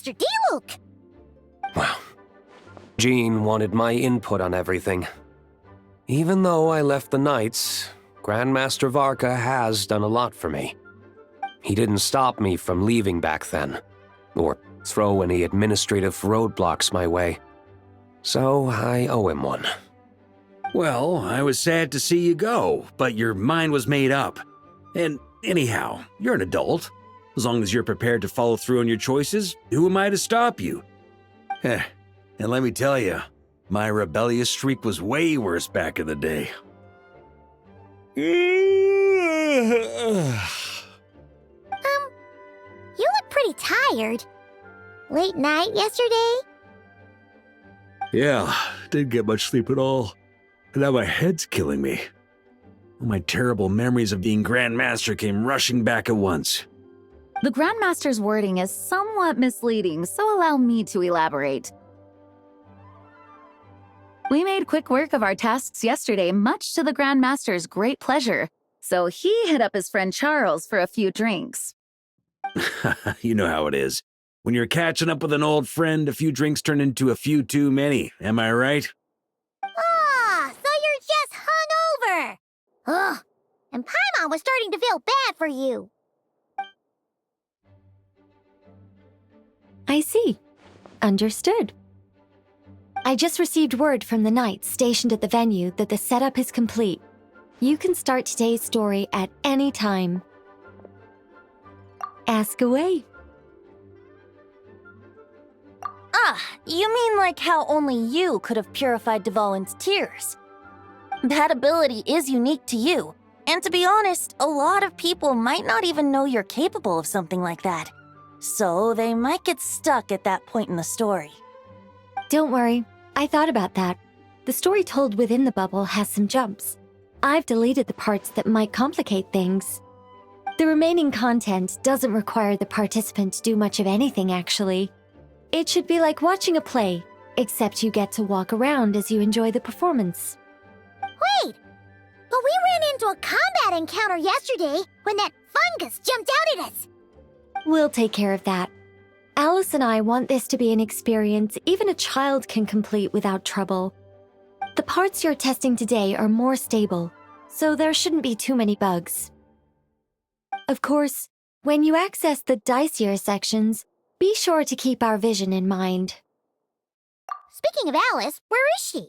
Grandmaster Diluc! Well, Jean wanted my input on everything. Even though I left the Knights, Grandmaster Varka has done a lot for me. He didn't stop me from leaving back then, or throw any administrative roadblocks my way. So I owe him one. Well, I was sad to see you go, but your mind was made up. And anyhow, you're an adult. As long as you're prepared to follow through on your choices, who am I to stop you? And let me tell you, my rebellious streak was way worse back in the day. You look pretty tired. Late night yesterday? Yeah, didn't get much sleep at all. And now my head's killing me. All my terrible memories of being Grandmaster came rushing back at once. The Grandmaster's wording is somewhat misleading, so allow me to elaborate. We made quick work of our tasks yesterday, much to the Grandmaster's great pleasure, so he hit up his friend Charles for a few drinks. You know how it is. When you're catching up with an old friend, a few drinks turn into a few too many, am I right? Ah, so you're just hungover! Ugh, and Paimon was starting to feel bad for you. I see. Understood. I just received word from the Knights stationed at the venue that the setup is complete. You can start today's story at any time. Ask away. Ah, you mean like how only you could have purified Dvalin's tears? That ability is unique to you, and to be honest, a lot of people might not even know you're capable of something like that. So they might get stuck at that point in the story. Don't worry, I thought about that. The story told within the bubble has some jumps. I've deleted the parts that might complicate things. The remaining content doesn't require the participant to do much of anything, actually. It should be like watching a play, except you get to walk around as you enjoy the performance. Wait! But we ran into a combat encounter yesterday when that fungus jumped out at us! We'll take care of that. Alice and I want this to be an experience even a child can complete without trouble. The parts you're testing today are more stable, so there shouldn't be too many bugs. Of course, when you access the dicier sections, be sure to keep our vision in mind. Speaking of Alice, where is she?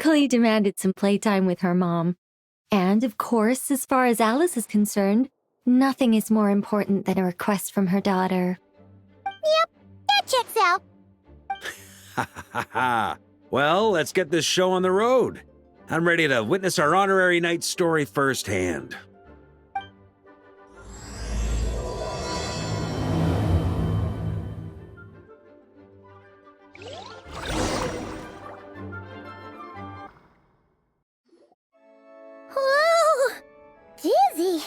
Clee demanded some playtime with her mom. And, of course, as far as Alice is concerned, nothing is more important than a request from her daughter. Yep, that checks out. Ha ha ha! Well, let's get this show on the road. I'm ready to witness our honorary knight story firsthand. Whoa! Dizzy!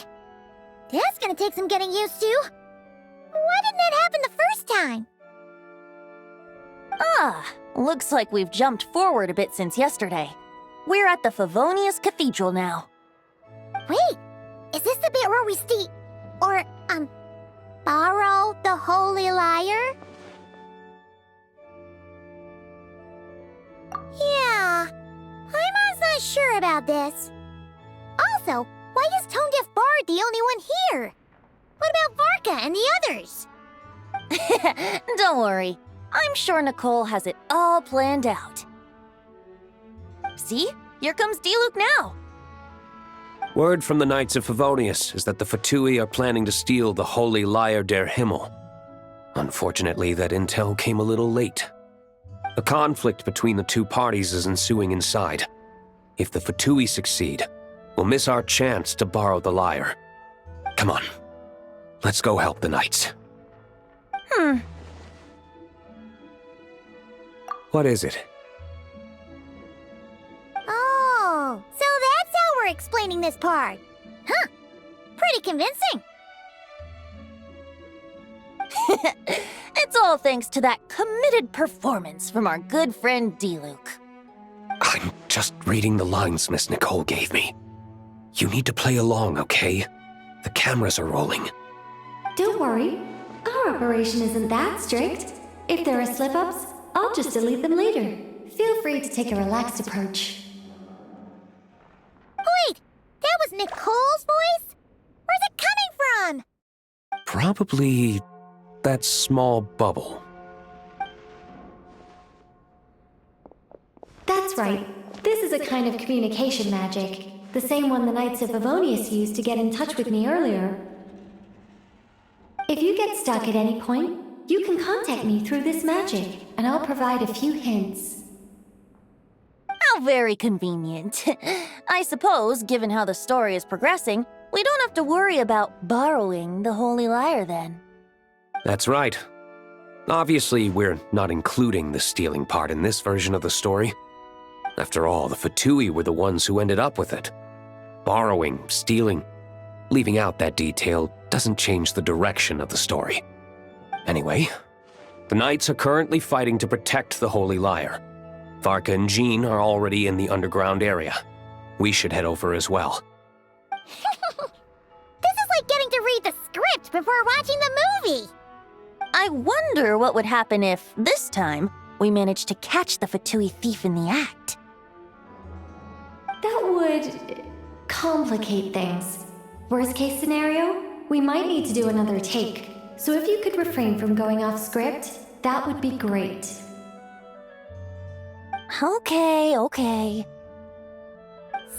That's gonna take some getting used to. Why didn't that happen the first time? Ah, looks like we've jumped forward a bit since yesterday. We're at the Favonius Cathedral now. Wait, is this the bit where we borrow the Holy Lyre? Yeah, Paimon's not sure about this. Also, why is Tone Deaf Bard the only one here? What about Varka and the others? Don't worry, I'm sure Nicole has it all planned out. See? Here comes Diluc now. Word from the Knights of Favonius is that the Fatui are planning to steal the Holy Lyre der Himmel. Unfortunately, that intel came a little late. A conflict between the two parties is ensuing inside. If the Fatui succeed, we'll miss our chance to borrow the lyre. Come on, let's go help the Knights. What is it? Oh, so that's how we're explaining this part. Huh, pretty convincing. It's all thanks to that committed performance from our good friend Diluc. I'm just reading the lines Miss Nicole gave me. You need to play along, okay? The cameras are rolling. Don't worry. Our operation isn't that strict. If there are slip-ups, I'll just delete them later. Feel free to take a relaxed approach. Wait! That was Nicole's voice? Where's it coming from? Probably that small bubble. That's right. This is a kind of communication magic. The same one the Knights of Favonius used to get in touch with me earlier. If you get stuck at any point, you can contact me through this magic, and I'll provide a few hints. How very convenient. I suppose, given how the story is progressing, we don't have to worry about borrowing the Holy Lyre then. That's right. Obviously, we're not including the stealing part in this version of the story. After all, the Fatui were the ones who ended up with it. Borrowing, stealing, leaving out that detail doesn't change the direction of the story. Anyway, the Knights are currently fighting to protect the Holy Lyre. Varka and Jean are already in the underground area. We should head over as well. This is like getting to read the script before watching the movie. I wonder what would happen if, this time, we managed to catch the Fatui thief in the act. That would complicate things. Worst case scenario, we might need to do another take. So if you could refrain from going off script, that would be great. Okay.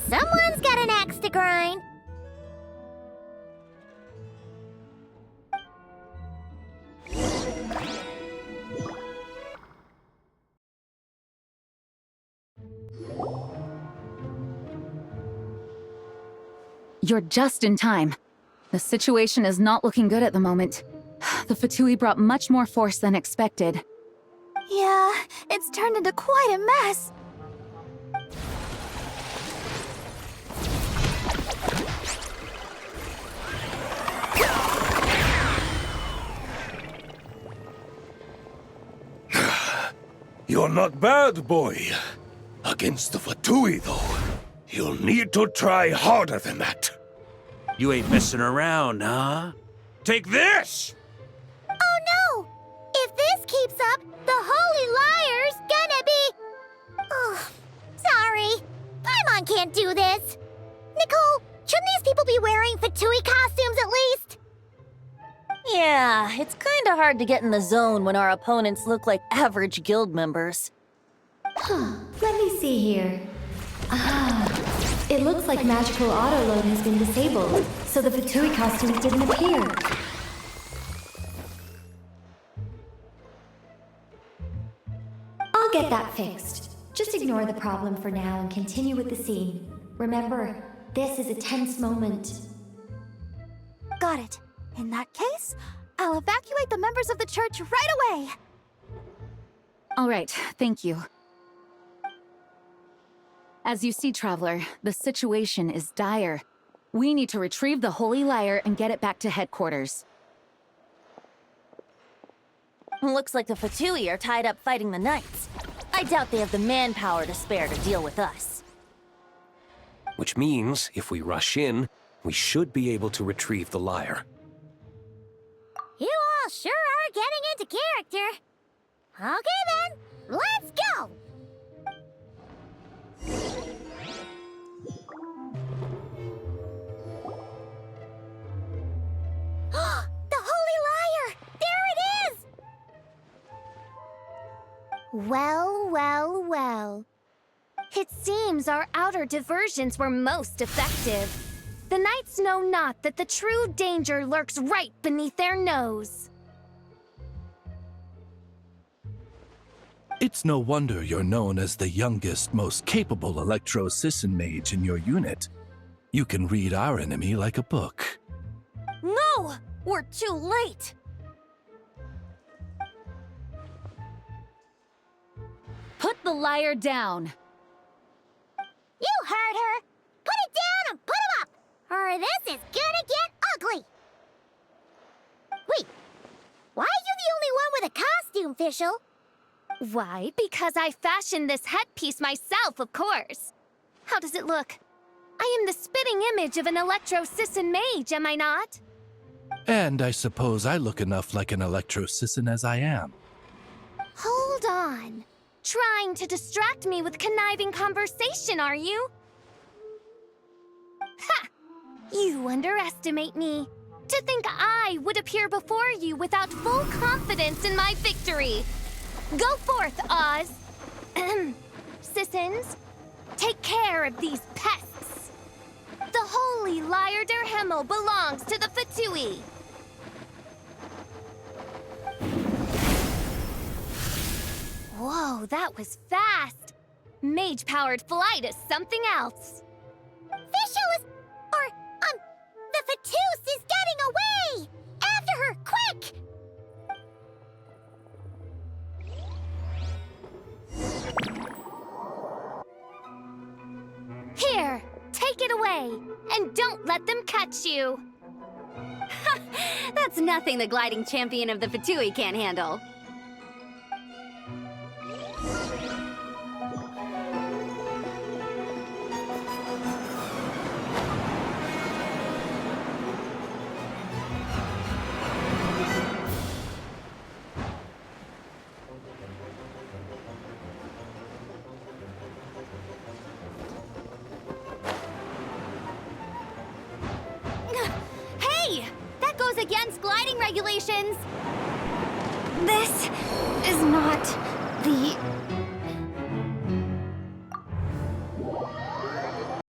Someone's got an axe to grind. You're just in time. The situation is not looking good at the moment. The Fatui brought much more force than expected. Yeah, it's turned into quite a mess. You're not bad, boy. Against the Fatui, though, you'll need to try harder than that. You ain't messing around, huh? Take this! Oh no! If this keeps up, the Holy Lyre's gonna be... Oh, sorry. Paimon can't do this. Nicole, shouldn't these people be wearing Fatui costumes at least? Yeah, it's kinda hard to get in the zone when our opponents look like average guild members. Let me see here. It looks like magical autoload has been disabled, so the Fatui costumes didn't appear. I'll get that fixed. Just ignore the problem for now and continue with the scene. Remember, this is a tense moment. Got it. In that case, I'll evacuate the members of the church right away. All right, thank you. As you see, Traveler, the situation is dire. We need to retrieve the Holy Lyre and get it back to headquarters. Looks like the Fatui are tied up fighting the Knights. I doubt they have the manpower to spare to deal with us. Which means, if we rush in, we should be able to retrieve the lyre. You all sure are getting into character. Okay then, let's go! The Holy Lyre! There it is! Well. It seems our outer diversions were most effective. The Knights know not that the true danger lurks right beneath their nose. It's no wonder you're known as the youngest, most capable Electro-Sisson mage in your unit. You can read our enemy like a book. No! We're too late! Put the lyre down! You heard her! Put it down and put him up! Or this is gonna get ugly! Wait, why are you the only one with a costume, Fischl? Why? Because I fashioned this headpiece myself, of course. How does it look? I am the spitting image of an Electro-Sisson mage, am I not? And I suppose I look enough like an Electro-Sisson as I am. Hold on. Trying to distract me with conniving conversation, are you? Ha! You underestimate me. To think I would appear before you without full confidence in my victory. Go forth, Oz. Sissons, take care of these pests. The holy Liar der Himmel belongs to the Fatui. Whoa, that was fast. Mage-powered flight is something else. Vicious! The Fatus is getting away! After her, quick! Here, take it away, and don't let them catch you. That's nothing the gliding champion of the Fatui can't handle. Hey! That goes against gliding regulations! This is not the